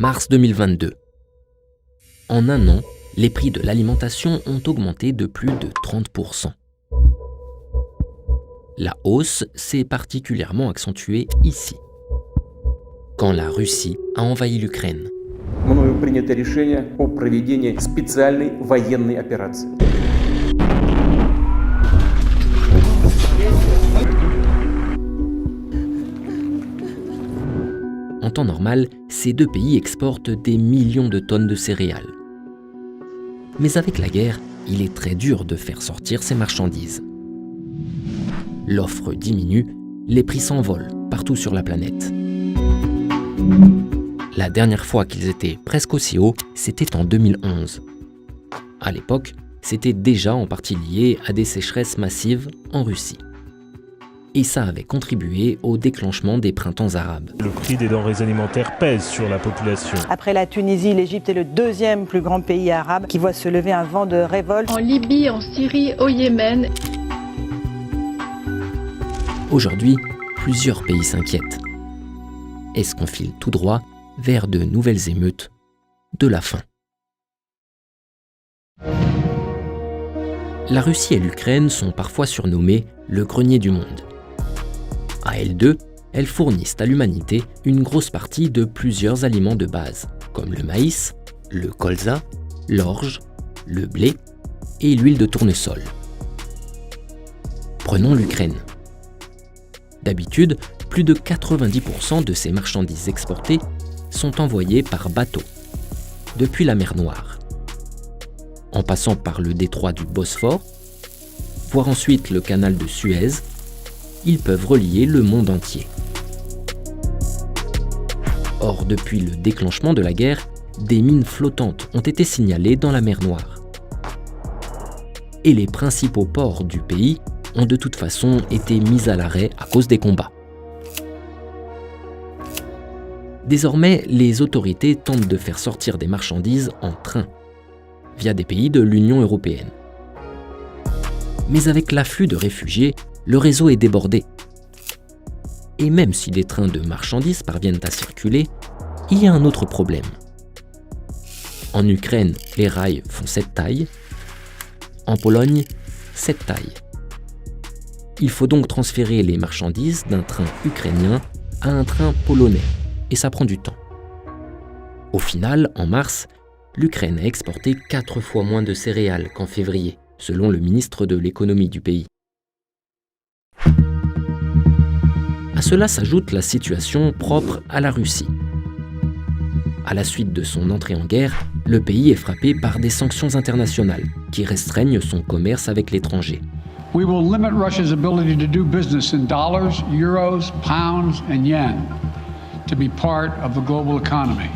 Mars 2022. En un an, les prix de l'alimentation ont augmenté de plus de 30%. La hausse s'est particulièrement accentuée ici, quand la Russie a envahi l'Ukraine. Мною принято решение о проведении специальной военной операции. En temps normal, ces deux pays exportent des millions de tonnes de céréales. Mais avec la guerre, il est très dur de faire sortir ces marchandises. L'offre diminue, les prix s'envolent partout sur la planète. La dernière fois qu'ils étaient presque aussi hauts, c'était en 2011. À l'époque, c'était déjà en partie lié à des sécheresses massives en Russie. Et ça avait contribué au déclenchement des printemps arabes. Le prix des denrées alimentaires pèse sur la population. Après la Tunisie, l'Égypte est le deuxième plus grand pays arabe qui voit se lever un vent de révolte. En Libye, en Syrie, au Yémen. Aujourd'hui, plusieurs pays s'inquiètent. Est-ce qu'on file tout droit vers de nouvelles émeutes de la faim? La Russie et l'Ukraine sont parfois surnommées le grenier du monde. À elles deux, elles fournissent à l'humanité une grosse partie de plusieurs aliments de base, comme le maïs, le colza, l'orge, le blé et l'huile de tournesol. Prenons l'Ukraine. D'habitude, plus de 90% de ces marchandises exportées sont envoyées par bateau, depuis la mer Noire, en passant par le détroit du Bosphore, voire ensuite le canal de Suez. Ils peuvent relier le monde entier. Or, depuis le déclenchement de la guerre, des mines flottantes ont été signalées dans la mer Noire. Et les principaux ports du pays ont de toute façon été mis à l'arrêt à cause des combats. Désormais, les autorités tentent de faire sortir des marchandises en train, via des pays de l'Union européenne. Mais avec l'afflux de réfugiés, le réseau est débordé. Et même si des trains de marchandises parviennent à circuler, il y a un autre problème. En Ukraine, les rails font 7 tailles. En Pologne, 7 tailles. Il faut donc transférer les marchandises d'un train ukrainien à un train polonais. Et ça prend du temps. Au final, en mars, l'Ukraine a exporté 4 fois moins de céréales qu'en février, selon le ministre de l'économie du pays. À cela s'ajoute la situation propre à la Russie. À la suite de son entrée en guerre, le pays est frappé par des sanctions internationales qui restreignent son commerce avec l'étranger. We will limit Russia's ability to do business in dollars, euros, pounds and yen to be part of the global economy.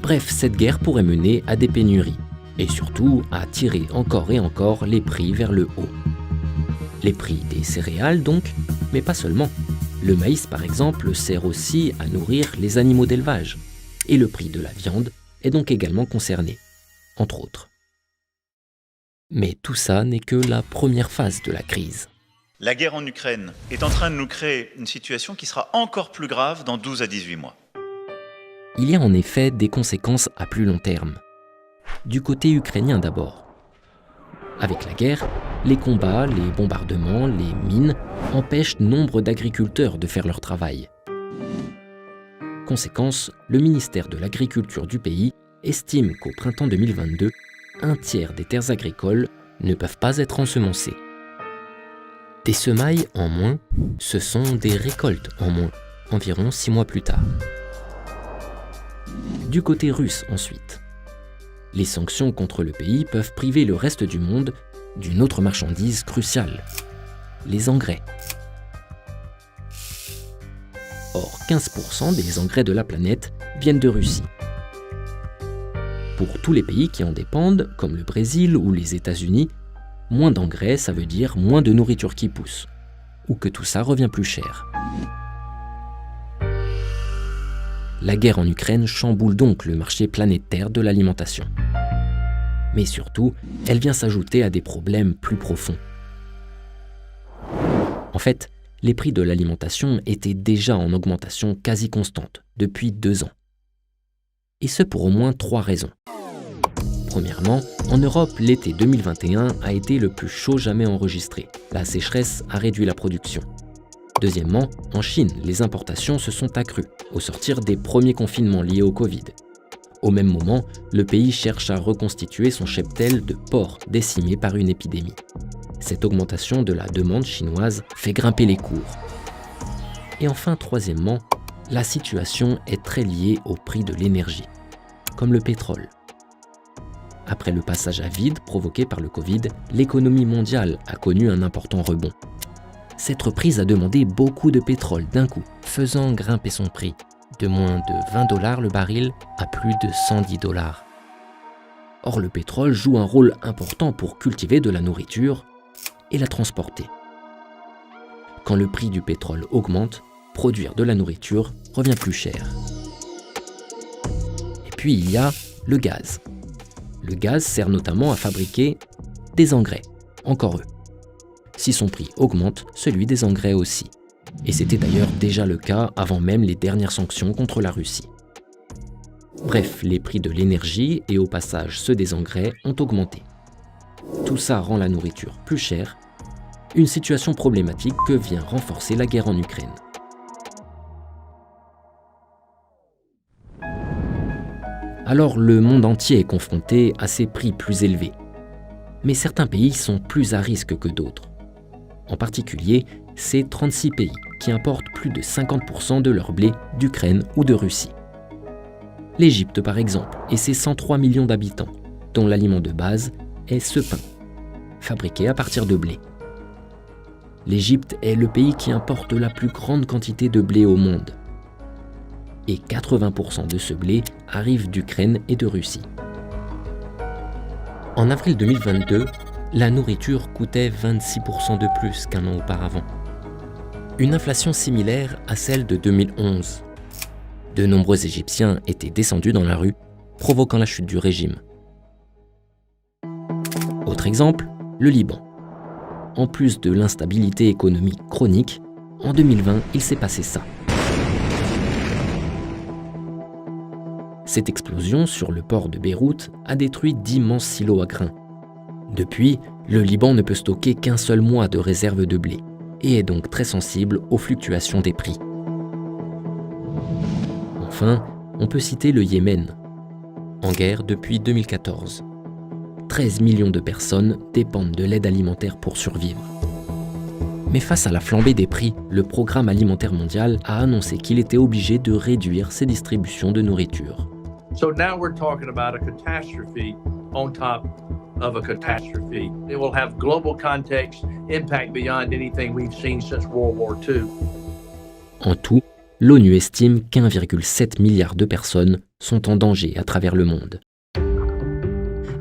Bref, cette guerre pourrait mener à des pénuries et surtout à tirer encore et encore les prix vers le haut. Les prix des céréales donc, mais pas seulement. Le maïs par exemple sert aussi à nourrir les animaux d'élevage et le prix de la viande est donc également concerné, entre autres. Mais tout ça n'est que la première phase de la crise. La guerre en Ukraine est en train de nous créer une situation qui sera encore plus grave dans 12 à 18 mois. Il y a en effet des conséquences à plus long terme. Du côté ukrainien d'abord. Avec la guerre, les combats, les bombardements, les mines empêchent nombre d'agriculteurs de faire leur travail. Conséquence, le ministère de l'Agriculture du pays estime qu'au printemps 2022, un tiers des terres agricoles ne peuvent pas être ensemencées. Des semailles en moins, ce sont des récoltes en moins, environ 6 mois plus tard. Du côté russe ensuite. Les sanctions contre le pays peuvent priver le reste du monde d'une autre marchandise cruciale, les engrais. Or, 15% des engrais de la planète viennent de Russie. Pour tous les pays qui en dépendent, comme le Brésil ou les États-Unis, moins d'engrais, ça veut dire moins de nourriture qui pousse, ou que tout ça revient plus cher. La guerre en Ukraine chamboule donc le marché planétaire de l'alimentation. Mais surtout, elle vient s'ajouter à des problèmes plus profonds. En fait, les prix de l'alimentation étaient déjà en augmentation quasi constante depuis 2 ans. Et ce pour au moins 3 raisons. Premièrement, en Europe, l'été 2021 a été le plus chaud jamais enregistré. La sécheresse a réduit la production. Deuxièmement, en Chine, les importations se sont accrues au sortir des premiers confinements liés au Covid. Au même moment, le pays cherche à reconstituer son cheptel de porcs décimés par une épidémie. Cette augmentation de la demande chinoise fait grimper les cours. Et enfin, troisièmement, la situation est très liée au prix de l'énergie, comme le pétrole. Après le passage à vide provoqué par le Covid, l'économie mondiale a connu un important rebond. Cette reprise a demandé beaucoup de pétrole d'un coup, faisant grimper son prix de moins de $20 le baril à plus de $110. Or, le pétrole joue un rôle important pour cultiver de la nourriture et la transporter. Quand le prix du pétrole augmente, produire de la nourriture revient plus cher. Et puis il y a le gaz. Le gaz sert notamment à fabriquer des engrais, encore eux. Si son prix augmente, celui des engrais aussi. Et c'était d'ailleurs déjà le cas avant même les dernières sanctions contre la Russie. Bref, les prix de l'énergie et au passage ceux des engrais ont augmenté. Tout ça rend la nourriture plus chère, une situation problématique que vient renforcer la guerre en Ukraine. Alors le monde entier est confronté à ces prix plus élevés. Mais certains pays sont plus à risque que d'autres. En particulier, c'est 36 pays qui importent plus de 50% de leur blé d'Ukraine ou de Russie. L'Égypte par exemple, et ses 103 millions d'habitants, dont l'aliment de base est ce pain, fabriqué à partir de blé. L'Égypte est le pays qui importe la plus grande quantité de blé au monde. Et 80% de ce blé arrive d'Ukraine et de Russie. En avril 2022, la nourriture coûtait 26% de plus qu'un an auparavant. Une inflation similaire à celle de 2011. De nombreux Égyptiens étaient descendus dans la rue, provoquant la chute du régime. Autre exemple, le Liban. En plus de l'instabilité économique chronique, en 2020, il s'est passé ça. Cette explosion sur le port de Beyrouth a détruit d'immenses silos à grains. Depuis, le Liban ne peut stocker qu'un seul mois de réserve de blé et est donc très sensible aux fluctuations des prix. Enfin, on peut citer le Yémen, en guerre depuis 2014. 13 millions de personnes dépendent de l'aide alimentaire pour survivre. Mais face à la flambée des prix, le Programme alimentaire mondial a annoncé qu'il était obligé de réduire ses distributions de nourriture. So now we're talking about a catastrophe on top of a catastrophe. It will have global context, impact beyond anything we've seen since World War II. En tout, l'ONU estime qu'1,7 milliard de personnes sont en danger à travers le monde.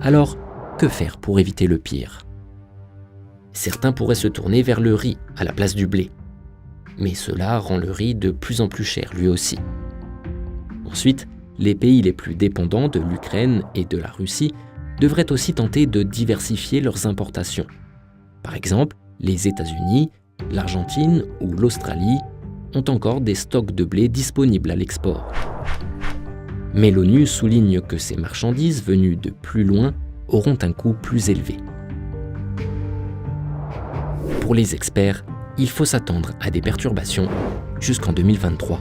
Alors, que faire pour éviter le pire ? Certains pourraient se tourner vers le riz à la place du blé. Mais cela rend le riz de plus en plus cher lui aussi. Ensuite, les pays les plus dépendants de l'Ukraine et de la Russie devraient aussi tenter de diversifier leurs importations. Par exemple, les États-Unis, l'Argentine ou l'Australie ont encore des stocks de blé disponibles à l'export. Mais l'ONU souligne que ces marchandises venues de plus loin auront un coût plus élevé. Pour les experts, il faut s'attendre à des perturbations jusqu'en 2023.